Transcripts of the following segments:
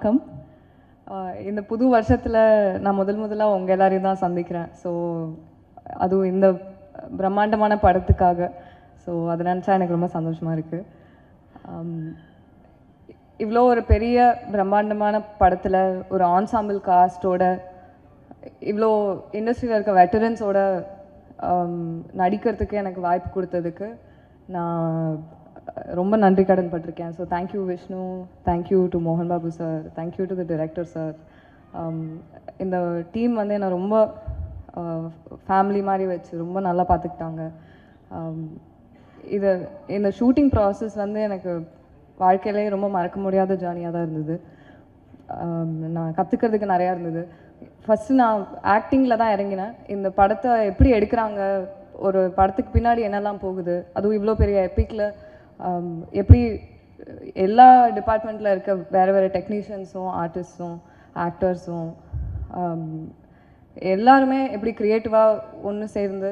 வணக்கம். இந்த புது வருஷத்தில் நான் முதலாக உங்கள் எல்லாரையும் தான் சந்திக்கிறேன். ஸோ அதுவும் இந்த பிரம்மாண்டமான படத்துக்காக. ஸோ அதை நினச்சா எனக்கு ரொம்ப சந்தோஷமாக இருக்குது. இவ்வளோ ஒரு பெரிய பிரம்மாண்டமான படத்தில் ஒரு ஆன்சாம்பிள் காஸ்டோட இவ்வளோ இண்டஸ்ட்ரியில் இருக்க வெட்டரன்ஸோட நடிக்கிறதுக்கு எனக்கு வாய்ப்பு கொடுத்ததுக்கு நான் ரொம்ப நன்றி கடன் பட்டிருக்கேன். So thank you Vishnu, thank you to மோகன் Babu sir, thank you to the director sir. இந்த டீம் வந்து என்னை ரொம்ப ஃபேமிலி மாதிரி வச்சு ரொம்ப நல்லா பார்த்துக்கிட்டாங்க. இந்த ஷூட்டிங் ப்ராசஸ் வந்து எனக்கு வாழ்க்கையிலே ரொம்ப மறக்க முடியாத ஜேர்னியாக தான் இருந்தது. நான் கற்றுக்கிறதுக்கு நிறையா இருந்தது. ஃபஸ்ட்டு நான் ஆக்டிங்கில் தான் இறங்கினேன். இந்த படத்தை எப்படி எடுக்கிறாங்க, ஒரு படத்துக்கு பின்னாடி என்னெல்லாம் போகுது, அதுவும் இவ்வளோ பெரிய எப்பிக்கில் எப்படி எல்லா டிபார்ட்மெண்ட்டில் இருக்க வேறு வேறு டெக்னீஷியன்ஸும் ஆர்டிஸ்ட்ஸும் ஆக்டர்ஸும் எல்லாருமே எப்படி க்ரியேட்டிவாக ஒன்று சேர்ந்து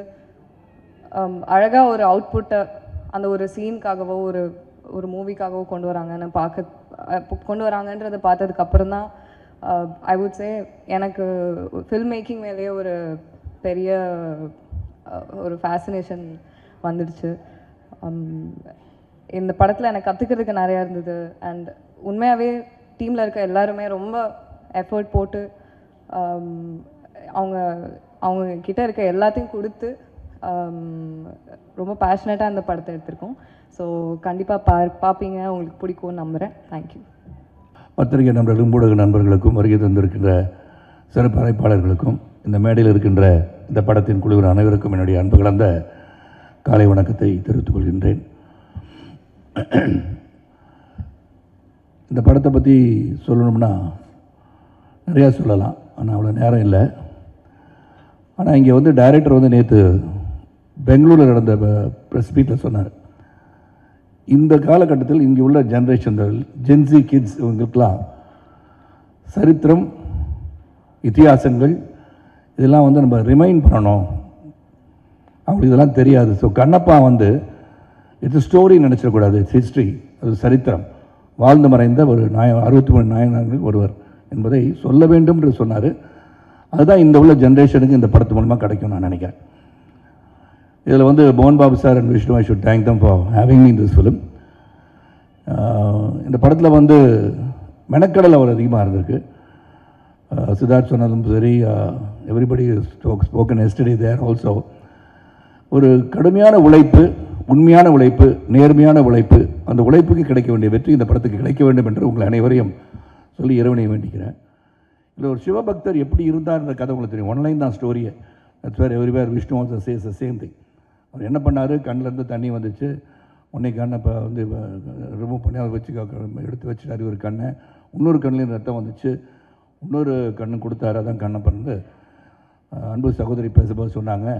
அழகாக ஒரு அவுட்புட்டை அந்த ஒரு சீனுக்காகவோ ஒரு ஒரு மூவிக்காகவோ கொண்டு வராங்கன்றதை பார்த்ததுக்கப்புறம் தான் ஐ வுட் சே எனக்கு ஃபில்ம் மேக்கிங் மேலேயே ஒரு பெரிய ஒரு ஃபேசினேஷன் வந்துடுச்சு. இந்த படத்தில் எனக்கு கற்றுக்கிறதுக்கு நிறையா இருந்தது. அண்ட் உண்மையாகவே டீமில் இருக்க எல்லாருமே ரொம்ப எஃபர்ட் போட்டு அவங்க கிட்ட இருக்க எல்லாத்தையும் கொடுத்து ரொம்ப பேஷனேட்டாக இந்த படத்தை எடுத்திருக்கோம். ஸோ கண்டிப்பாக பார்ப்பீங்க, உங்களுக்கு பிடிக்கும்னு நம்புகிறேன். தேங்க்யூ. பத்திரிகை நண்பர்களும் ஊடக நண்பர்களுக்கும் வருகை தந்திருக்கின்ற சிறப்பு அழைப்பாளர்களுக்கும் இந்த மேடையில் இருக்கின்ற இந்த படத்தின் குழுவின் அனைவருக்கும் என்னுடைய அன்பு கலந்த காலை வணக்கத்தை தெரிவித்துக் கொள்கின்றேன். இந்த படத்தை பற்றி சொல்லணும்னா நிறையா சொல்லலாம், ஆனால் அவ்வளோ நேரம் இல்லை. ஆனால் இங்கே வந்து டைரக்டர் வந்து நேற்று பெங்களூரில் நடந்த ப்ரெஸ் மீட்டில் சொன்னார், இந்த காலகட்டத்தில் இங்கே உள்ள ஜென்ரேஷன் ஜென்சி கிட்ஸ் இவங்களுக்கெல்லாம் சரித்திரம், இத்தியாசங்கள் இதெல்லாம் வந்து நம்ம ரிமைண்ட் பண்ணணும், அவங்களுக்கு இதெல்லாம் தெரியாது. ஸோ கண்ணப்பா வந்து இது ஸ்டோரி நினச்சிடக்கூடாது, இட்ஸ் ஹிஸ்ட்ரி, அது சரித்திரம், வாழ்ந்து மறைந்த ஒரு 63 நாயகர்கள் ஒருவர் என்பதை சொல்ல வேண்டும் என்று சொன்னார். அதுதான் இந்த உள்ள ஜென்ரேஷனுக்கு இந்த படத்து மூலமாக கிடைக்கும் நான் நினைக்கிறேன். இதில் வந்து மோகன் Babu sir and Vishnu, I should thank them for having me in this film. இந்த படத்தில் வந்து மெனக்கடல் அவர் அதிகமாக இருந்திருக்கு. சித்தார்த் சொன்னதும் சரி, எவ்ரிபடி ஸ்போக்கன் எஸ்டர்டே தேர் ஆல்சோ. ஒரு கடுமையான உழைப்பு, உண்மையான உழைப்பு, நேர்மையான உழைப்பு, அந்த உழைப்புக்கு கிடைக்க வேண்டிய வெற்றி இந்த படத்துக்கு கிடைக்க வேண்டும் என்று உங்கள் அனைவரையும் சொல்லி இறைவனை வேண்டிக்கிறேன். இதில் ஒரு சிவபக்தர் எப்படி இருந்தார்ன்ற கதை உங்களுக்கு தெரியும், ஒன்லைன் தான் ஸ்டோரியை. That's where everywhere Vishnu also says the same thing. அவர் என்ன பண்ணார், கண்ணிலேருந்து தண்ணி வந்துச்சு, உன்னை கண்ணை இப்போ வந்து ரிமூவ் பண்ணி அதை வச்சு எடுத்து வச்சுட்டாரு ஒரு கண்ணை, இன்னொரு கண்ணிலையும் ரத்தம் வந்துச்சு, இன்னொரு கண்ணு கொடுத்தாரு, அதான் கண்ணை பண்ணது. அன்பு சகோதரி பேசும்போது சொன்னாங்க,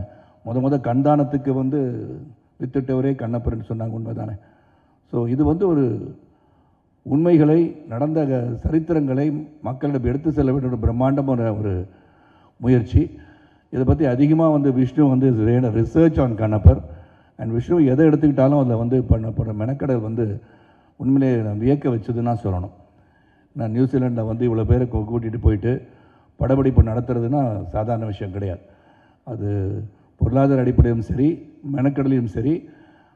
முத கண்தானத்துக்கு வந்து வித்துட்டவரே கண்ணப்பர்னு சொன்னாங்க, உண்மை தானே? ஸோ இது வந்து ஒரு உண்மைகளை, நடந்த சரித்திரங்களை மக்களிடம் எடுத்து செல்ல வேண்டிய ஒரு பிரம்மாண்டமான ஒரு முயற்சி. இதை பற்றி அதிகமாக வந்து விஷ்ணு வந்து research on Kannappar and Vishnu எதை எடுத்துக்கிட்டாலும் அதில் வந்து பண்ணப்படுற மெனக்கடல் வந்து உண்மையிலே வியக்க வச்சதுன்னா சொல்லணும். நான் நியூசிலாண்டில் வந்து இவ்வளோ பேரை கூட்டிகிட்டு போயிட்டு படப்பிடிப்பு நடத்துறதுன்னா சாதாரண விஷயம் கிடையாது. அது பொருளாதார அடிப்படையிலும் சரி, மெனக்கடலையும் சரி,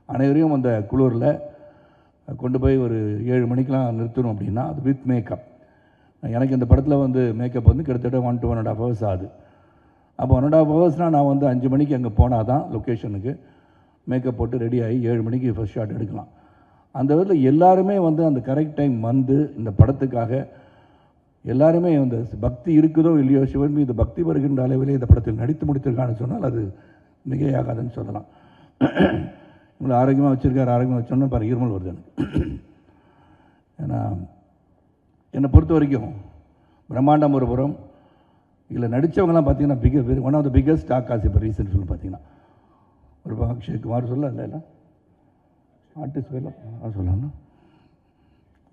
அனைவரையும் அந்த குளூரில் கொண்டு போய் ஒரு 7 மணிக்கெலாம் நிறுத்தணும் அப்படின்னா அது வித் மேக்கப். எனக்கு இந்த படத்தில் வந்து மேக்கப் வந்து கிட்டத்தட்ட 1 to 1.5 hours ஆகுது. அப்போ 1.5 hours நான் வந்து 5 மணிக்கு அங்கே போனால் தான் லொக்கேஷனுக்கு மேக்கப் போட்டு ரெடி ஆகி 7 மணிக்கு ஃபர்ஸ்ட் ஷாட் எடுக்கலாம். அந்த விதத்தில் எல்லாருமே வந்து அந்த கரெக்ட் டைம் வந்து இந்த படத்துக்காக எல்லாருமே அந்த பக்தி இருக்குதோ இல்லையோ, சிவன் மீது பக்தி வருகின்ற அளவிலே இந்த படத்தில் நடித்து முடித்திருக்கான்னு சொன்னால் அது மிகையாகாதுன்னு சொல்லலாம். இவ்வளோ ஆரோக்கியமாக வச்சுருக்காரு, ஆரோக்கியமாக வச்சோன்னா பாரு இருமல் வருது எனக்கு. ஏன்னா என்னை பொறுத்த வரைக்கும் பிரம்மாண்டம் ஒரு புறம், இதில் நடித்தவங்கலாம் பார்த்தீங்கன்னா one of the biggest star cast. இப்போ ரீசெண்ட் ஃபிலிம் பார்த்தீங்கன்னா ஒரு அக்ஷய் குமார் சொல்ல இல்லை ஆர்டிஸ்ட் பேர்லாம் சொல்லணும்,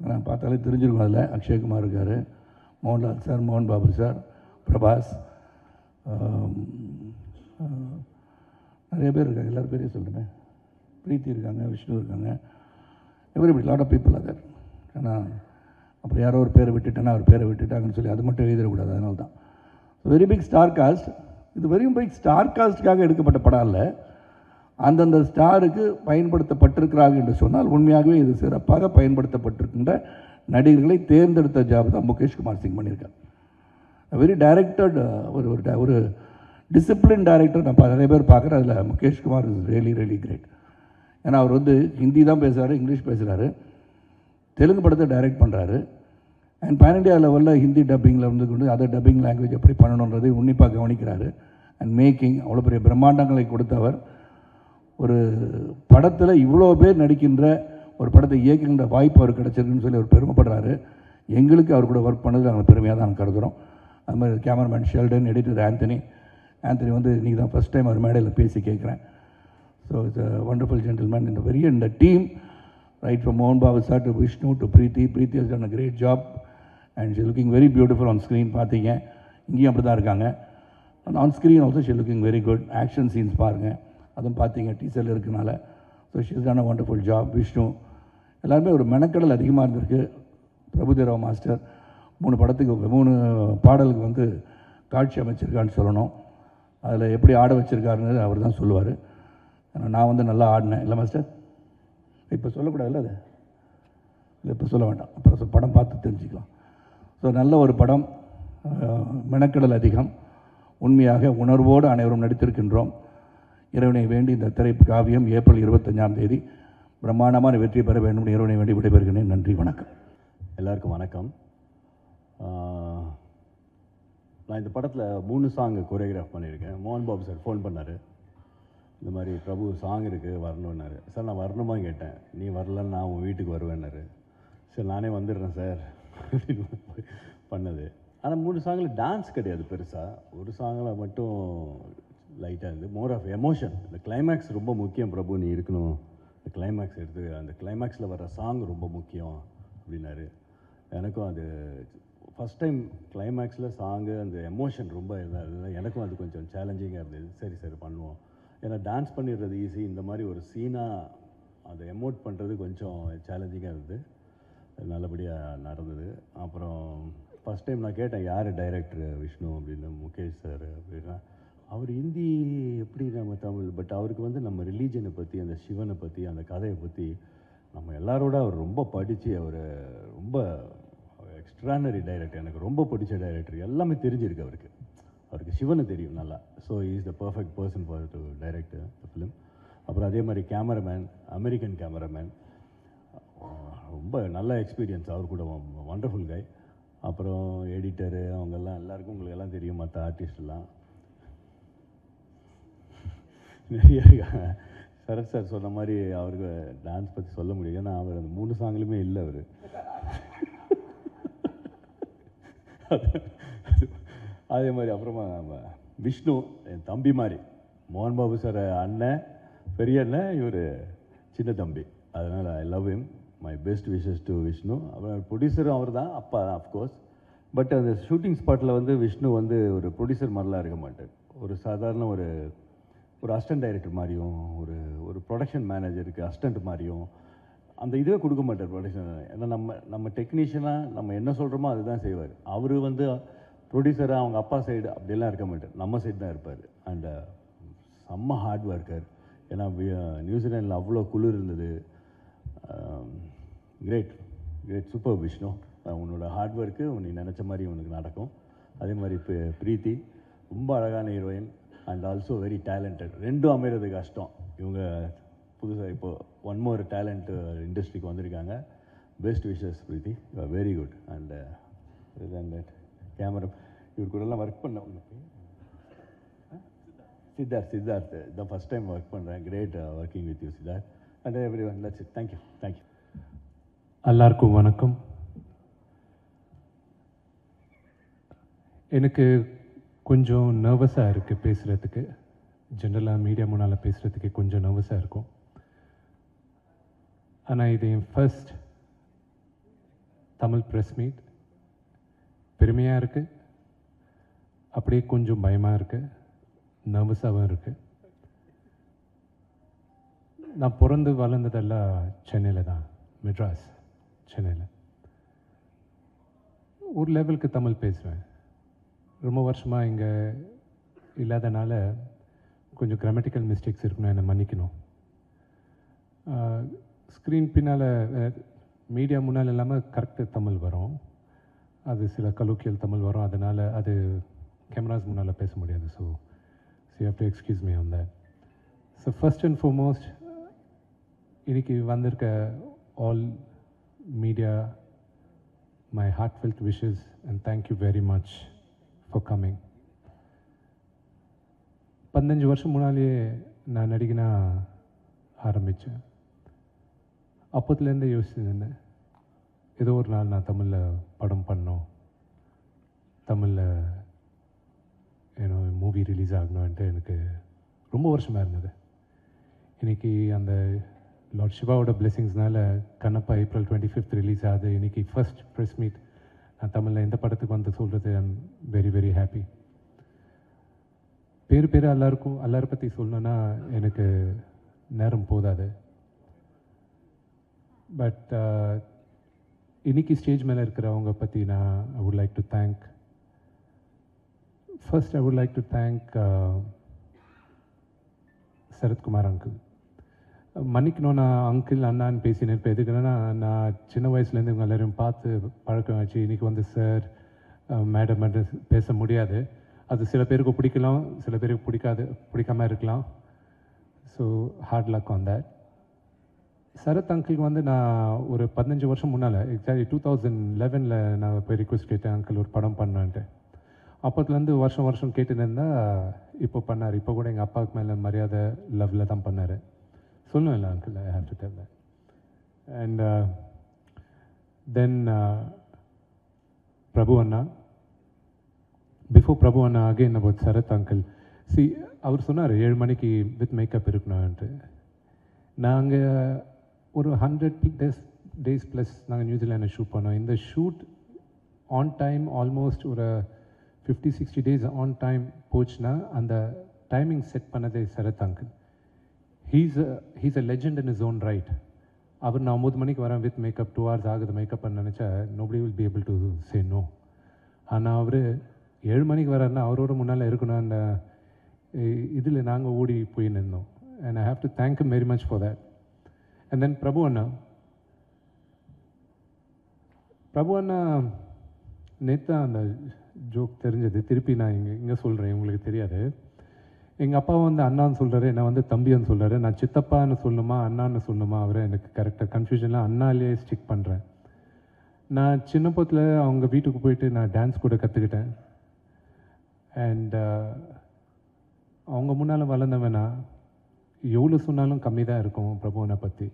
நான் பார்த்தாலே தெரிஞ்சிருக்கும். அதில் அக்ஷய்குமார் இருக்கார், மோகன்லால் சார், மோகன் பாபு சார், பிரபாஸ், நிறைய பேர் இருக்காங்க, எல்லோரும் பேரையும் சொல்கிறேன். பிரீத்தி இருக்காங்க, விஷ்ணு இருக்காங்க, everybody lot of people other. ஆனால் அப்புறம் யாரோ ஒரு பேரை விட்டுட்டேன்னா அவர் பேரை விட்டுட்டாங்கன்னு சொல்லி அது மட்டும் எழுதிடக்கூடாது. அதனால தான் வெரி பிக் ஸ்டார் காஸ்ட். இது வெரி பிக் ஸ்டார் காஸ்ட்டுக்காக எடுக்கப்பட்ட படம் இல்லை, அந்தந்த ஸ்டாருக்கு பயன்படுத்தப்பட்டிருக்கிறார்கள் என்று சொன்னால் உண்மையாகவே இது சிறப்பாக பயன்படுத்தப்பட்டிருக்கின்ற நடிகர்களை தேர்ந்தெடுத்த ஜாப் தான் முகேஷ்குமார் சிங் பண்ணியிருக்கார். வெரி டைரக்டட், ஒரு டிசிப்ளின் டைரக்டர் நான் நிறைய பேர் பார்க்குறேன். அதில் Mukesh Kumar is really really great. ஏன்னா அவர் வந்து ஹிந்தி தான் பேசுகிறாரு, இங்கிலீஷ் பேசுகிறாரு, தெலுங்கு படத்தை டைரக்ட் பண்ணுறாரு, அண்ட் பேன் இண்டியா லெவலில் ஹிந்தி டப்பிங்கில் வந்து கொண்டு அதர் டப்பிங் லாங்குவேஜ் எப்படி பண்ணணுன்றதை உன்னிப்பாக கவனிக்கிறாரு. அண்ட் மேக்கிங் அவ்வளோ பெரிய பிரம்மாண்டங்களை கொடுத்தவர். ஒரு படத்தில் இவ்வளோ பேர் நடிக்கின்ற ஒரு படத்தை இயக்குகின்ற வாய்ப்பு அவர் கிடச்சிருக்குன்னு சொல்லி அவர் பெருமைப்படுறாரு. எங்களுக்கு அவர் கூட ஒர்க் பண்ணது நாங்கள் பெருமையாக தான் கருதுகிறோம். அது மாதிரி கேமராமேன் ஷெல்டன், எடிட்டர் ஆந்தனி வந்து இன்றைக்கி தான் ஃபஸ்ட் டைம் அவர் மேடையில் பேசி கேட்குறேன். So it's a wonderful gentleman. இந்த டீம் ரைட் ஃப்ரம் மோகன் Babu sir to Vishnu to Preethi has done a great job and she looking very beautiful on screen. பார்த்தீங்க, இங்கேயும் அப்படி தான் இருக்காங்க. And on screen also she looking very good. Action scenes பாருங்கள், அதுவும் பார்த்தீங்க டீசரில் இருக்கனால. So she has done a wonderful job. Vishnu எல்லாருமே ஒரு மெனக்கடல் அதிகமாக இருந்திருக்கு. பிரபுதேவா மாஸ்டர் 3 பாடலுக்கு வந்து காட்சி அமைச்சிருக்கான்னு சொல்லணும். அதில் எப்படி ஆட வச்சுருக்காருன்னு அவர் தான் சொல்லுவார். நான் வந்து நல்லா ஆடினேன் இல்லை மாஸ்டர்? இப்போ சொல்லக்கூடாதுல்ல, அது இல்லை இப்போ சொல்ல வேண்டாம், அப்புறம் படம் பார்த்து தெரிஞ்சுக்கலாம். ஸோ நல்ல ஒரு படம், மெனக்கடல் அதிகம். உண்மையாக உணர்வோடு அனைவரும் நடித்திருக்கின்றோம். இறைவனை வேண்டி இந்த திரை காவியம் ஏப்ரல் 25ஆம் தேதி பிரம்மாண்டமான வெற்றி பெற வேண்டும். இறைவனை வேண்டி விடைபெறுகிறேன். நன்றி, வணக்கம். எல்லாருக்கும் வணக்கம். நான் இந்த படத்தில் 3 சாங்கு கொரியோகிராஃப் பண்ணியிருக்கேன். மோகன் பாபு சார் ஃபோன் பண்ணார், இந்த மாதிரி பிரபு சாங் இருக்குது வரணுன்னாரு. சார் நான் வரணுமா கேட்டேன். நீ வரலன்னு நான் உன் வீட்டுக்கு வருவேன்னாரு. சரி நானே வந்துடுறேன் சார் அப்படின்னு பண்ணது. ஆனால் 3 சாங்கில் டான்ஸ் கிடையாது பெருசாக, ஒரு சாங்கில் மட்டும் லைட்டாக இருந்து மோர் ஆஃப் எமோஷன். இந்த கிளைமேக்ஸ் ரொம்ப முக்கியம் பிரபு, நீ இருக்கணும், இந்த கிளைமேக்ஸ் எடுத்து அந்த கிளைமேக்ஸில் வர்ற சாங் ரொம்ப முக்கியம் அப்படின்னாரு. எனக்கும் அது ஃபஸ்ட் டைம் கிளைமேக்ஸில் சாங்கு அந்த எமோஷன் ரொம்ப இதாக இருந்தது. எனக்கும் அது கொஞ்சம் சேலஞ்சிங்காக இருந்தது. சரி சரி பண்ணுவோம், ஏன்னா டான்ஸ் பண்ணிடுறது ஈஸி, இந்த மாதிரி ஒரு சீனாக அதை எமோட் பண்ணுறது கொஞ்சம் சேலஞ்சிங்காக இருந்தது. நல்லபடியாக நடந்தது. அப்புறம் ஃபஸ்ட் டைம் நான் கேட்டேன் யார் டைரக்டர் விஷ்ணு அப்படின்னு. முகேஷ் சார் அப்படின்னா. அவர் ஹிந்தி எப்படி நம்ம தமிழ், பட் அவருக்கு வந்து நம்ம ரிலீஜனை பற்றி, அந்த சிவனை பற்றி, அந்த கதையை பற்றி நம்ம எல்லாரோட அவர் ரொம்ப படித்து, அவர் ரொம்ப எக்ஸ்ட்ரானரி டைரக்டர். எனக்கு ரொம்ப பிடிச்ச டைரக்டர். எல்லாமே தெரிஞ்சிருக்கு அவருக்கு சிவனை தெரியும் நல்லா. So is the perfect person for to direct the film. அப்புறம் அதே மாதிரி கேமராமேன், அமெரிக்கன் கேமராமேன், ரொம்ப நல்ல எக்ஸ்பீரியன்ஸ் அவர் கூட, வண்டர்ஃபுல் கை. அப்புறம் எடிட்டரு அவங்கெல்லாம் எல்லாருக்கும் உங்களுக்கு எல்லாம் தெரியும், மற்ற ஆர்டிஸ்ட்லாம் நிறைய இருக்காங்க. சரத் சார் சொன்ன மாதிரி அவருக்கு டான்ஸ் பற்றி சொல்ல முடியும், ஏன்னா அவர் அந்த 3 சாங்லையுமே இல்லை அவர். அதே மாதிரி அப்புறமா நம்ம விஷ்ணு என் தம்பி மாதிரி, மோகன் பாபு சார் அண்ணன், பெரிய அண்ணன், இவர் சின்ன தம்பி. அதனால் I love him. My best wishes to Vishnu. அப்புறம் ப்ரொடியூசரும் அவர் தான், அப்பா தான் அஃப்கோர்ஸ். பட் அந்த ஷூட்டிங் ஸ்பாட்டில் வந்து விஷ்ணு வந்து ஒரு ப்ரொடியூசர் மாதிரிலாம் இருக்க மாட்டார். ஒரு சாதாரண ஒரு அசிஸ்டன்ட் டைரக்டர் மாதிரியும், ஒரு ப்ரொடக்ஷன் மேனேஜருக்கு அசிஸ்டண்ட் மாதிரியும் அந்த இதுவே கொடுக்க மாட்டார் ப்ரொடக்ஷன். ஏன்னா நம்ம டெக்னீஷியனாக நம்ம என்ன சொல்கிறோமோ அதுதான் செய்வார். அவர் வந்து ப்ரொடியூசராக அவங்க அப்பா சைடு அப்படிலாம் இருக்க மாட்டார், நம்ம சைடு தான் இருப்பார். அண்ட் செம்ம ஹார்ட் ஒர்க்கர். ஏன்னா நியூசிலாண்டில் அவ்வளோ குளிர் இருந்தது. Great super Vishnu. உன்னோட ஹார்ட் ஒர்க்கு நீ நினச்ச மாதிரி உனக்கு நடக்கும். அதே மாதிரி இப்போ பிரீத்தி ரொம்ப அழகான heroine and also very talented. ரெண்டும் அமைகிறது கஷ்டம். இவங்க புதுசாக இப்போது ஒன் மோர் டேலண்ட் இண்டஸ்ட்ரிக்கு வந்திருக்காங்க. Best wishes Preethi, you are very good. And camera இவர் கூடலாம் ஒர்க் பண்ண சித்தார்த் இதான் ஃபஸ்ட் டைம் ஒர்க் பண்ணுறேன். Great working with you Siddharth and every one. That's it. Thank you. எல்லாருக்கும் வணக்கம். எனக்கு கொஞ்சம் நர்வஸாக இருக்குது பேசுகிறதுக்கு. ஜென்ரலாக மீடியா முன்னால் பேசுகிறதுக்கு கொஞ்சம் நர்வஸாக இருக்கும். ஆனால் இது என் ஃபர்ஸ்ட் தமிழ் ப்ரெஸ் மீட். பெருமையாக இருக்குது, அப்படியே கொஞ்சம் பயமாக இருக்குது, நர்வஸாகவும் இருக்குது. நான் பிறந்து வளர்ந்ததெல்லாம் சென்னையில் தான், மெட்ராஸ் சென்னையில். ஒரு லெவலுக்கு தமிழ் பேசுவேன். ரொம்ப வருஷமாக இங்கே இல்லாதனால கொஞ்சம் கிராமட்டிக்கல் மிஸ்டேக்ஸ் இருக்குன்னு என்னை மன்னிக்கணும். ஸ்க்ரீன் பின்னால் மீடியா முன்னால் இல்லாமல் கரெக்டு தமிழ் வரும், அது சில கலோக்கியல் தமிழ் வரும், அதனால் அது கேமராஸ் முன்னால் பேச முடியாது. So you have to excuse me on that. So first and foremost இன்னைக்கு வந்திருக்க all media, my heartfelt wishes and thank you very much for coming. 15 வருஷம் முன்னாலேயே நான் நடிகனா ஆரம்பித்தேன். அப்போத்துலேருந்தே யோசிச்சுருந்தேன், ஏதோ ஒரு நாள் நான் தமிழில் படம் பண்ணோம், தமிழில் மூவி ரிலீஸ் ஆகணும்ன்ட்டு எனக்கு ரொம்ப வருஷமாக இருந்தது. இன்றைக்கி அந்த லார்ட் சிவாவோட பிளெஸிங்ஸ்னால கண்ணப்பா April 25th ரிலீஸ் ஆகுது. இன்றைக்கி ஃபர்ஸ்ட் ப்ரெஸ் மீட் நான் தமிழில் எந்த படத்துக்கு வந்து சொல்கிறது ஐம் வெரி வெரி ஹாப்பி. பேர் எல்லாரை பற்றி சொல்லணுன்னா எனக்கு நேரம் போதாது. பட் இன்றைக்கி ஸ்டேஜ் மேலே இருக்கிறவங்க பற்றி நான் I would like to thank. First I would like to thank Sarathkumar uncle. மன்னிக்கணும், நான் அங்கிள் அண்ணான்னு பேசினேன். இப்போ எதுக்குன்னா, நான் சின்ன வயசுலேருந்து இவங்க எல்லோரையும் பார்த்து பழக்கம் ஆச்சு. இன்றைக்கி வந்து சார் மேடம் பேச முடியாது. அது சில பேருக்கு பிடிக்கலாம், சில பேருக்கு பிடிக்காமல் இருக்கலாம். So hard luck on that. Sarath அங்கிளுக்கு வந்து நான் ஒரு 15 வருஷம் முன்னால், எக்ஸாக்ட்லி 2011 நான் போய் ரிக்வெஸ்ட் கேட்டேன், அங்கிள் ஒரு படம் பண்ணான்ட்டு. அப்போத்துலேருந்து வருஷம் கேட்டுன்னு இருந்தால் இப்போ பண்ணார். இப்போ கூட எங்கள் அப்பாவுக்கு மேலே மரியாதை லவ்வில் தான் பண்ணார். சொல்லணும் இல்லை uncle, I have to tell that. And then Prabhu anna. Before Prabhu anna again about Sarath uncle. அவர் சொன்னார் 7 மணிக்கு வித் மேக்கப் இருக்கணும்ன்ட்டு. நாங்கள் ஒரு 100 days ப்ளஸ் நாங்கள் நியூசிலாண்டில் ஷூட் பண்ணோம். இந்த ஷூட் ஆன் டைம் ஆல்மோஸ்ட் ஒரு 50-60 days ஆன் டைம் போச்சுன்னா அந்த டைமிங் செட் பண்ணதே Sarath uncle. He's a legend in his own right. அவர் நான் 9 மணிக்கு வரேன் வித் மேக்கப் 2 hours ஆகுது மேக்கப் பண்ண நினச்சா nobody will be able to say no. ஆனால் அவர் 7 மணிக்கு வராருன்னா அவரோட முன்னால் இருக்கணும். அந்த இதில் நாங்கள் ஓடி போய் நின்றோம். and I have to thank him very much for that. and then பிரபு அண்ணா நேற்று அந்த ஜோக் தெரிஞ்சது, திருப்பி நான் இங்கே சொல்கிறேன், உங்களுக்கு தெரியாது. எங்கள் அப்பா வந்து அண்ணான்னு சொல்கிறாரு, என்னை வந்து தம்பின்னு சொல்கிறாரு. நான் சித்தப்பான்னு சொல்லணுமா அண்ணான்னு சொல்லணுமா அவரை எனக்கு கரெக்டாக கன்ஃபியூஷன்லாம் அண்ணாலேயே ஸ்டிக் பண்ணுறேன். நான் சின்ன பத்தில் அவங்க வீட்டுக்கு போயிட்டு நான் டான்ஸ் கூட கற்றுக்கிட்டேன். அண்ட் அவங்க முன்னால் வளர்ந்தவனா எவ்வளோ சொன்னாலும் கம்மி தான் இருக்கும் பிரபுவனை பற்றி.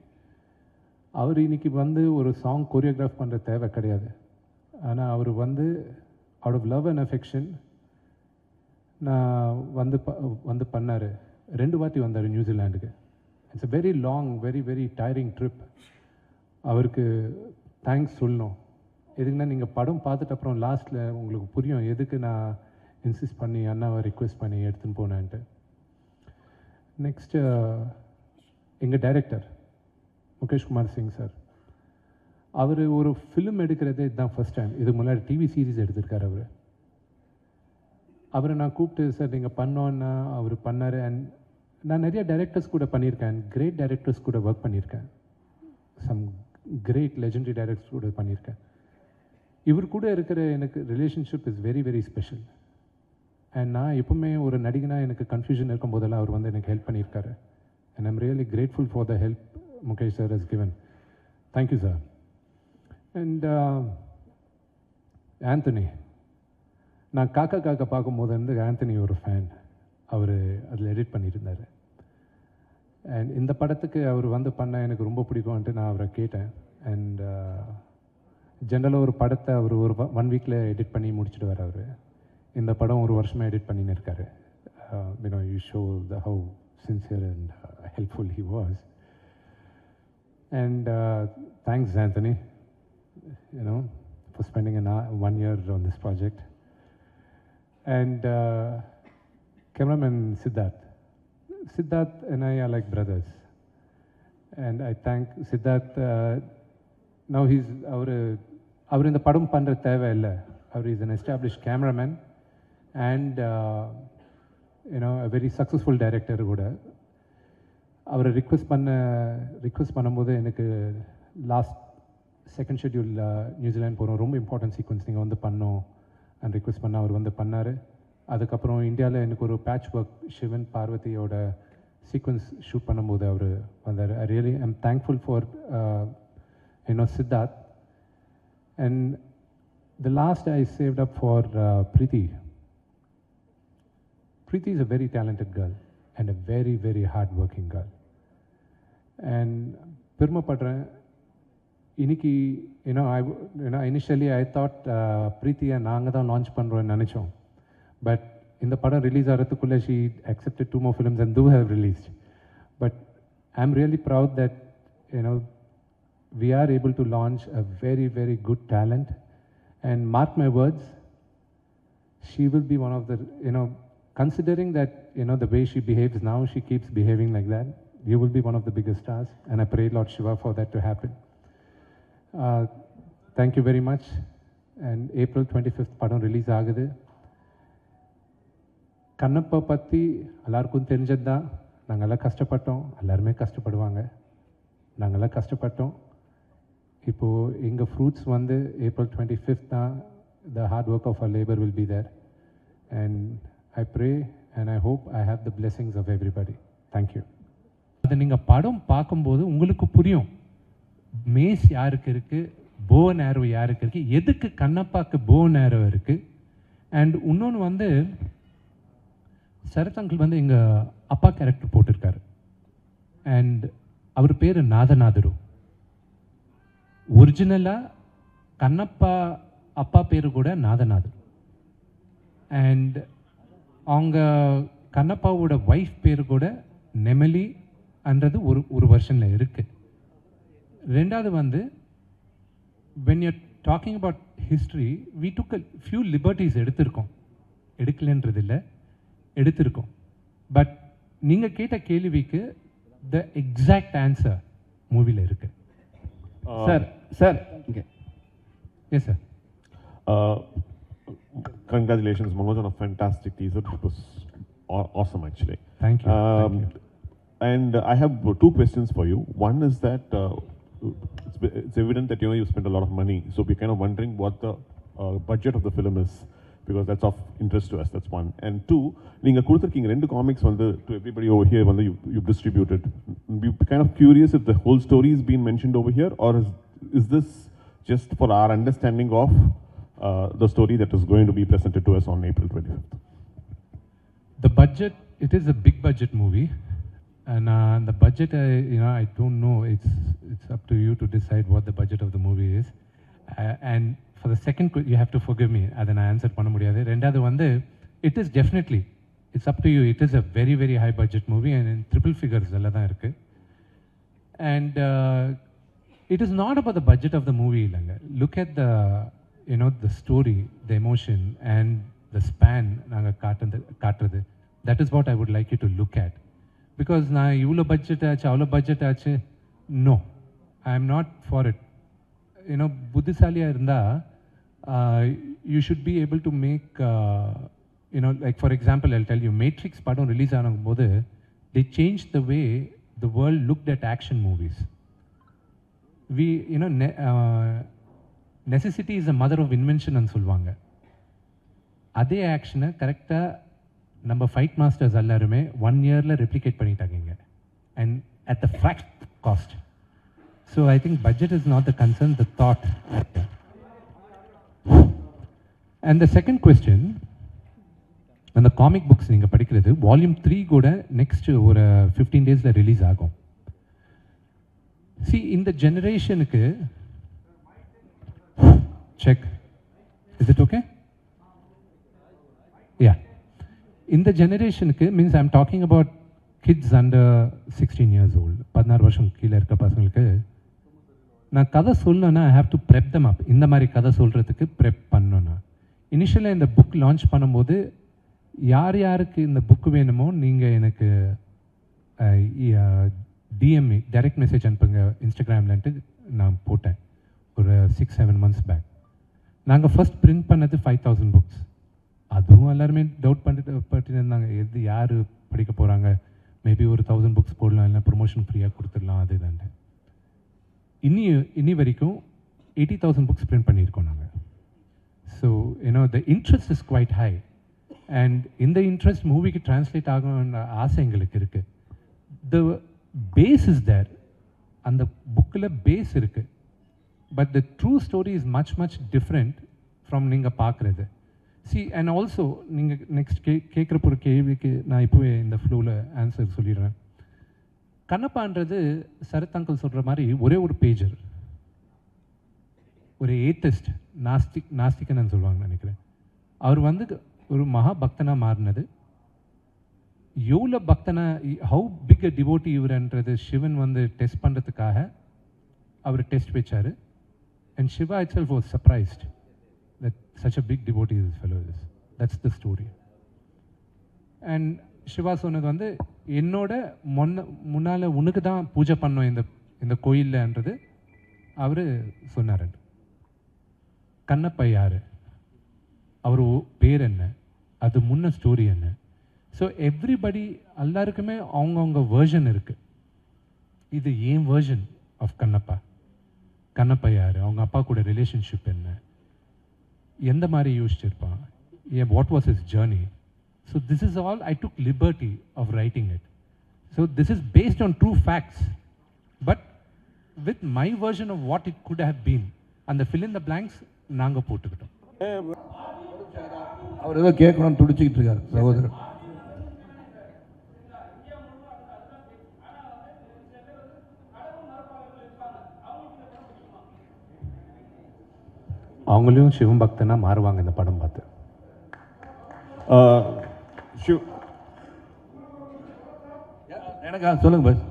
அவர் இன்றைக்கி வந்து ஒரு சாங் கொரியோகிராஃப் பண்ணுற தேவை கிடையாது. ஆனால் அவர் வந்து out of love and affection நான் வந்து பண்ணார். 2 வாட்டி வந்தார் நியூசிலாண்டுக்கு. It's a very long very very tiring trip. அவருக்கு தேங்க்ஸ் சொல்லணும். எதுக்குன்னா, நீங்கள் படம் பார்த்துட்டு அப்புறம் லாஸ்ட்டில் உங்களுக்கு புரியும் எதுக்கு நான் இன்சிஸ்ட் பண்ணி அண்ணாவை ரிக்வெஸ்ட் பண்ணி எடுத்துன்னு போனேன்ட்டு. நெக்ஸ்ட்டு எங்கள் டைரக்டர் முகேஷ் குமார் சிங் சார். அவர் ஒரு ஃபிலிம் எடுக்கிறதே இதுதான் ஃபஸ்ட் டைம். இதுக்கு முன்னாடி டிவி சீரீஸ் எடுத்திருக்கார் அவர். அவரை நான் கூப்பிட்டு சார் நீங்கள் பண்ணோன்னா அவர் பண்ணார். அண்ட் நான் நிறைய டைரக்டர்ஸ் கூட பண்ணியிருக்கேன், கிரேட் டைரக்டர்ஸ் கூட ஒர்க் பண்ணியிருக்கேன், சம் கிரேட் லெஜெண்டரி டைரக்டர்ஸ் கூட பண்ணியிருக்கேன். இவர் கூட இருக்கிற எனக்கு relationship is very very special. And நான் எப்பவுமே ஒரு நடிகனாக எனக்கு கன்ஃபியூஷன் இருக்கும் போதெல்லாம் அவர் வந்து எனக்கு ஹெல்ப் பண்ணியிருக்காரு. And I'm really grateful for the help Mukesh sir has given. Thank you sir. And Anthony, நான் காக்கா பார்க்கும்போது வந்து ஆந்தனி ஒரு ஃபேன். அவர் அதில் எடிட் பண்ணியிருந்தார். அண்ட் இந்த படத்துக்கு அவர் வந்து பண்ண எனக்கு ரொம்ப பிடிக்கும்ன்ட்டு நான் அவரை கேட்டேன். அண்ட் ஜென்ரலாக ஒரு படத்தை அவர் ஒரு 1 வீக்கில் எடிட் பண்ணி முடிச்சுட்டு வர அவர். இந்த படம் ஒரு வருஷமாக எடிட் பண்ணின்னு இருக்காரு. You show the how sincere and helpful he was. And thanks Anthony, for spending 1 year on this project. And cameraman Siddharth and I are like brothers. And I thank Siddharth. Now he's our அவர் இந்த படம் பண்ணுற தேவையில்லை. அவர் is an established cameraman and a very successful director கூட. அவரை request பண்ணும்போது எனக்கு last second schedule New Zealand போகிறோம், ரொம்ப இம்பார்ட்டன்ட் சீக்வன்ஸ் நீங்கள் வந்து பண்ணோம் அண்ட் ரிக்வெஸ்ட் பண்ண அவர் வந்து பண்ணார். அதுக்கப்புறம் இந்தியாவில் எனக்கு ஒரு பேட்ச் ஒர்க் சிவன் பார்வதியோட சீக்வன்ஸ் ஷூட் பண்ணும்போது அவர் வந்தார். I really I'm thankful for Siddharth. And the last I saved up for Preeti. Preeti is a very talented girl and a very, very hard-working girl. And பெருமைப்படுறேன். இன்னைக்கு initially I thought Preethiயை நாங்கள் தான் launch பண்ணுறோன்னு நினச்சோம். But இந்த படம் release ஆகிறதுக்குள்ளே she accepted 2 more films and do have released. But I'm really proud that we are able to launch a very, very good talent. And mark my words, she will be one of the, considering that, the way she behaves now, she keeps behaving like that, you will be one of the biggest stars. And I pray Lord Shiva for that to happen. Thank you very much. And April 25th படம் release ஆகுது. கண்ணப்பா பற்றி எல்லாருக்கும் தெரிஞ்சது தான். நாங்கள்லாம் கஷ்டப்பட்டோம், எல்லாருமே கஷ்டப்படுவாங்க, நாங்கள்லாம் கஷ்டப்பட்டோம். இப்போது எங்கள் ஃப்ரூட்ஸ் வந்து April 25th தான். The hard work of our labor will be there. And I pray and I hope I have the blessings of everybody. Thank you. அதை நீங்கள் படம் பார்க்கும்போது உங்களுக்கு புரியும் மேஸ் யாருக்கு இருக்குது, போ நேரோ யாருக்கு இருக்குது, எதுக்கு கண்ணப்பாக்கு போ நேரோ இருக்குது. அண்ட் இன்னொன்று வந்து சரத் அங்கிள் வந்து எங்கள் அப்பா கேரக்டர் போட்டிருக்காரு. அண்ட் அவர் பேர் நாதநாதரு. ஒரிஜினலாக கண்ணப்பா அப்பா பேர் கூட நாதநாதர். அண்ட் அவங்க கண்ணப்பாவோட ஒய்ஃப் பேர் கூட நெமலி அன்றது ஒரு வருஷனில் இருக்குது. ரெண்டாவது வந்து when you're talking about history, we took a few liberties எடுத்திருக்கோம், எடுக்கலன்றது இல்லை, எடுத்திருக்கோம். பட் நீங்கள் கேட்ட கேள்விக்கு the exact answer மூவியில் இருக்கு. Sir okay yes sir. Congratulations, Manoj, on a fantastic teaser. It was awesome, actually. Thank you. Thank you. And I have 2 questions for you. One is that it's evident that you spent a lot of money, so we're kind of wondering what the budget of the film is, because that's of interest to us. That's one. And 2, நீங்க கொடுத்திருக்கீங்க 2 comics வந்து to everybody over here வந்து you've distributed. We're kind of curious if the whole story is being mentioned over here, or is this just for our understanding of the story that is going to be presented to us on April 25th? The budget, it is a big budget movie. And the budget, I don't know. It's up to you to decide what the budget of the movie is. And for the second, you have to forgive me. அதை நான் answer பண்ண முடியாது. ரெண்டாவது வந்து it is definitely, it's up to you. It is a very, very high budget movie and in triple figures எல்லாம் தான் இருக்குது. And it is not about the budget of the movie இல்லைங்க. Look at the, the story, the emotion and the span நாங்கள் காட்டுறது. That is what I would like you to look at. Because நான் இவ்வளோ budget ஆச்சு அவ்வளோ budget ஆச்சு, no, I am not for it. புத்திசாலியாக இருந்தால் you should be able to make, like for example I'll tell you, Matrix படம் release ஆகும்போது they changed the way the world looked at action movies. We, necessity is the mother of invention ன்னு சொல்லுவாங்க. அதே ஆக்ஷனை கரெக்டாக நம்ம fight masters எல்லாருமே 1 இயரில் replicate பண்ணிட்டாங்க, and at the fraction cost. So I think budget is not the concern, the thought. And the second question, அந்த comic books நீங்கள் படிக்கிறது வால்யூம் 3 கூட நெக்ஸ்ட் ஒரு 15 டேஸில் ரிலீஸ் ஆகும். இந்த ஜெனரேஷனுக்கு check, is it okay? Yeah, இந்த ஜெனரேஷனுக்கு means I'm talking about kids under 16 years old, 16 வருஷம் கீழே இருக்க பசங்களுக்கு நான் கதை சொல்லணுன்னா ஐ ஹாவ் டு ப்ரெப் தம் அப். இந்த மாதிரி கதை சொல்கிறதுக்கு ப்ரெப் பண்ணணுன்னா இனிஷியலாக இந்த புக் லான்ச் பண்ணும்போது யார் யாருக்கு இந்த புக்கு வேணுமோ நீங்கள் எனக்கு டிஎம்இ டைரக்ட் மெசேஜ் அனுப்புங்க இன்ஸ்டாகிராம்லன்ட்டு நான் போட்டேன் ஒரு 6-7 months பேக். நாங்கள் ஃபர்ஸ்ட் பிரிண்ட் பண்ணது 5000 புக்ஸ். அதுவும் எல்லாருமே டவுட் பண்ணிட்டு இருந்தாங்க, எது யார் படிக்க போகிறாங்க, மேபி ஒரு 1000 புக்ஸ் போடலாம், இல்லை ப்ரொமோஷன் ஃப்ரீயாக கொடுத்துடலாம், அது தானே. இனி வரைக்கும் 80,000 புக்ஸ் பிரிண்ட் பண்ணியிருக்கோம் நாங்கள். So the interest is quite high. And இந்த இன்ட்ரெஸ்ட் மூவிக்கு டிரான்ஸ்லேட் ஆகணுன்ற ஆசை எங்களுக்கு இருக்குது. த பேஸ் இஸ் தேர், அந்த புக்கில் பேஸ் இருக்குது. But the true story is much different from நீங்கள் பார்க்குறது. அண்ட் ஆல்சோ நீங்கள் நெக்ஸ்ட் கேட்குற ஒரு கேள்விக்கு நான் இப்போவே இந்த ஃப்ளோவில் ஆன்சர் சொல்லிடுறேன். கண்ணப்பான்றது சரத் அங்கிள் சொல்கிற மாதிரி ஒரே ஒரு பேஜர், ஒரு ஏத்திஸ்ட், நாஸ்திகன்னு சொல்லுவாங்க நினைக்கிறேன். அவர் வந்து ஒரு மகா பக்தனாக மாறினது. எவ்வளோ பக்தனா, ஹவு பிக் அ டிவோட்டி இவர்ன்றது சிவன் வந்து டெஸ்ட் பண்ணுறதுக்காக அவர் டெஸ்ட் வச்சார். And Shiva itself was surprised that such a big devotee this fellow is. That's the story. And Siva சொன்னது வந்து என்னோட முன்னால் உனக்கு தான் பூஜை பண்ணோம் இந்த கோயில்லன்றது அவர் சொன்னார். கண்ணப்பா யார், அவர் பேர் என்ன, அது முன்ன ஸ்டோரி என்ன. ஸோ எவ்ரிபடி எல்லாருக்குமே அவங்கவுங்க வேர்ஷன் இருக்குது. இது ஏன் வேர்ஷன் ஆஃப் கண்ணப்பா. கண்ணப்பா யார், அவங்க அப்பா கூட ரிலேஷன்ஷிப் என்ன, எந்த மாதிரி யோசிச்சிருப்பான், what was his journey. So this is all I took liberty of writing it. So this is based on true facts but with my version of what it could have been. அந்த fill in the blanks நாங்கள் போட்டுக்கிட்டோம். அவர் ஏதோ கேட்கணும்னு துடிச்சிக்கிட்டு இருக்காரு சகோதரர். அவங்களையும் சிவம் பக்தனா மாறுவாங்க இந்த படம் பார்த்து. எனக்கு சொல்லுங்க பஸ்.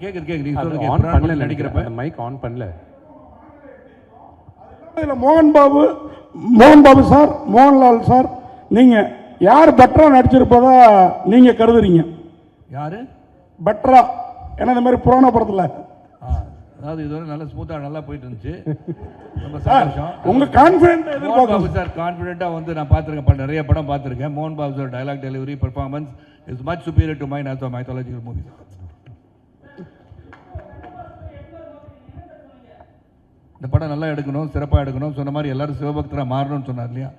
கேக்குது ஆன் பண்ணல நடிக்கிறப்ப மைக் ஆன் பண்ணல. மோகன் பாபு சார், மோகன்லால் சார், நீங்க யார் பெட்டரா நடிச்சிருப்பதா நீங்க கருதுறீங்க? யாரு பெட்டரா? ஏன்னா இந்த மாதிரி புராண படத்துல அதாவது இதுவரை நல்ல ஸ்மூத்தாக நல்லா போயிட்டு இருந்துச்சு. ரொம்ப சந்தோஷம். உங்க கான்ஃபிடென்ட் மோகன் பாபு சார் கான்ஃபிடென்ட்டாக வந்து நான் பார்த்துருக்கேன், நிறைய படம் பார்த்துருக்கேன். மோகன் Babu sir dialogue delivery performance is much superior to mine also mythological movies. இந்த படம் நல்லா எடுக்கணும், சிறப்பாக எடுக்கணும், சொன்ன மாதிரி எல்லாரும் சிவபக்தராக மாறணும்னு சொன்னார் இல்லையா.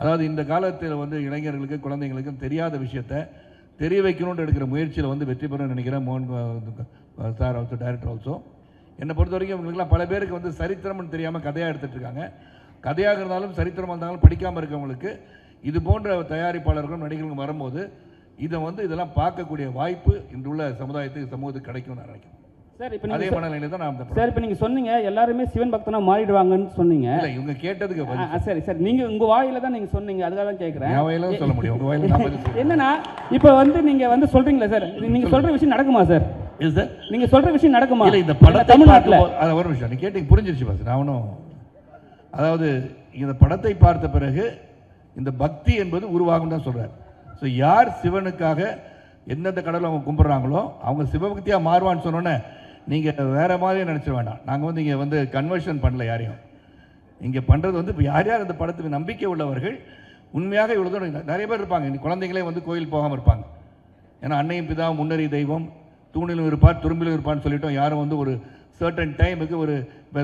அதாவது இந்த காலத்தில் வந்து இளைஞர்களுக்கு குழந்தைங்களுக்கும் தெரியாத விஷயத்தை தெரிய வைக்கணும்னு எடுக்கிற முயற்சியில் வந்து வெற்றி பெறணும்னு நினைக்கிறேன். மோகன் சார் ஆல்சோ டைரக்டர் ஆல்சோ. என்னை பொறுத்த வரைக்கும் இவங்களுக்குலாம் பல பேருக்கு வந்து சரித்திரம்னு தெரியாமல் கதையாக எடுத்துகிட்டு இருக்காங்க. கதையாக இருந்தாலும் சரித்திரமாக இருந்தாலும் படிக்காமல் இருக்கவங்களுக்கு இது போன்ற தயாரிப்பாளர்களும் நடிகர்களும் வரும்போது இதை வந்து இதெல்லாம் பார்க்கக்கூடிய வாய்ப்பு இன்றுள்ள சமுதாயத்துக்கு சமூகத்துக்கு கிடைக்கும்னு நான் நினைக்கிறேன். சார் இப்போ அதே மனநிலையில் தான் நான் சார் இப்போ நீங்கள் சொன்னீங்க எல்லாருமே சிவன் பக்தனா மாறிடுவாங்கன்னு சொன்னீங்க. இல்லை இவங்க கேட்டதுக்கு சரி சார், நீங்கள் உங்கள் வாயில தான் நீங்கள் சொன்னீங்க, அதுக்காக தான் கேட்குறேன். என் வாயில தான் சொல்ல முடியும், உங்கள் வாயில நான் பதில் சொல்றேன். என்னன்னா இப்போ வந்து நீங்கள் வந்து சொல்கிறீங்களா சார், நீங்கள் சொல்கிற விஷயம் நடக்குமா சார்? நீங்கள் சொல்கிற விஷயம் நடக்குமா? இல்லை இந்த படத்தை தமிழ்நாட்டில் அது ஒரு விஷயம் நீ கேட்டீங்க புரிஞ்சிருச்சு பாஸ். நான் ஒன்றும் அதாவது இந்த படத்தை பார்த்த பிறகு இந்த பக்தி என்பது உருவாகும் தான் சொல்கிறார். ஸோ யார் சிவனுக்காக எந்தெந்த கடவுளை அவங்க கும்பிட்றாங்களோ அவங்க சிவபக்தியாக மாறுவான்னு சொன்னோன்னே நீங்கள் வேறு மாதிரியே நினச்சிட வேண்டாம். நாங்கள் வந்து இங்கே வந்து கன்வர்ஷன் பண்ணல யாரையும். இங்கே பண்ணுறது வந்து இப்போ யார் யார் இந்த படத்துக்கு நம்பிக்கை உள்ளவர்கள் உண்மையாக இவ்வளோ தூரம் நிறைய பேர் இருப்பாங்க. இந்த குழந்தைங்களே வந்து கோயில் போகாமல் இருப்பாங்க. ஏன்னா அன்னையும் பிதா முன்னறி தெய்வம் தூணிலும் இருப்பார் துரும்பிலும் இருப்பான்னு சொல்லிட்டோம். யாரும் வந்து ஒரு சர்டன் டைமுக்கு ஒரு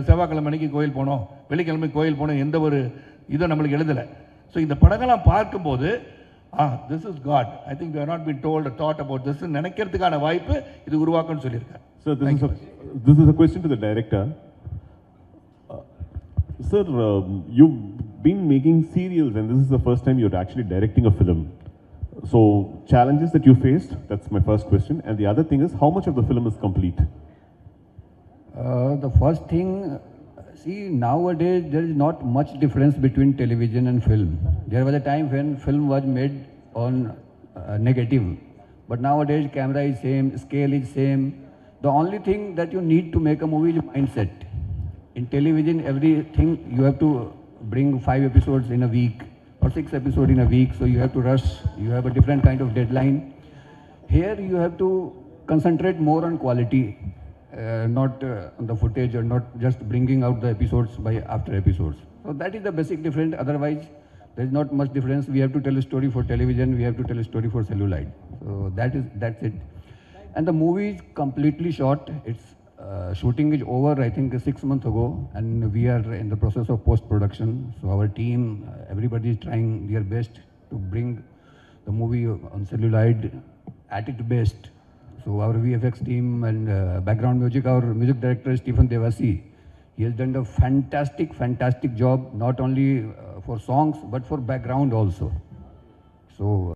செவ்வாய்க்கிழமைக்கு கோயில் போனோம், வெள்ளிக்கிழமை கோயில் போனோம், எந்த ஒரு இதுவும் நம்மளுக்கு எழுதலை. ஸோ இந்த படங்கள்லாம் பார்க்கும்போது this is God, I think we are not been told that about this நினைக்கிறதுக்கான வாய்ப்பு இது உருவாக்கும்னு சொல்லியிருக்காரு. Sir, this is a question to the director. Sir, you've been making serials and this is the first time you're actually directing a film. So, challenges that you faced, that's my first question. And the other thing is, how much of the film is complete? The first thing, see, nowadays there is not much difference between television and film. There was a time when film was made on negative. But nowadays camera is same, scale is same. The only thing that you need to make a movie is mindset. In television, everything you have to bring 5 episodes in a week or 6 episodes in a week, so you have to rush, you have a different kind of deadline. Here you have to concentrate more on quality not on the footage or not just bringing out the episodes by after episodes. So that is the basic difference. Otherwise, there is not much difference. We have to tell a story for television. We have to tell a story for celluloid. So that's it. And the movie is completely shot. Its shooting is over, I think, 6 months ago, and we are in the process of post-production. So our team, everybody is trying their best to bring the movie on celluloid at its best. So our VFX team and background music, our music director Stephen Devasi, he has done a fantastic job, not only for songs but for background also. So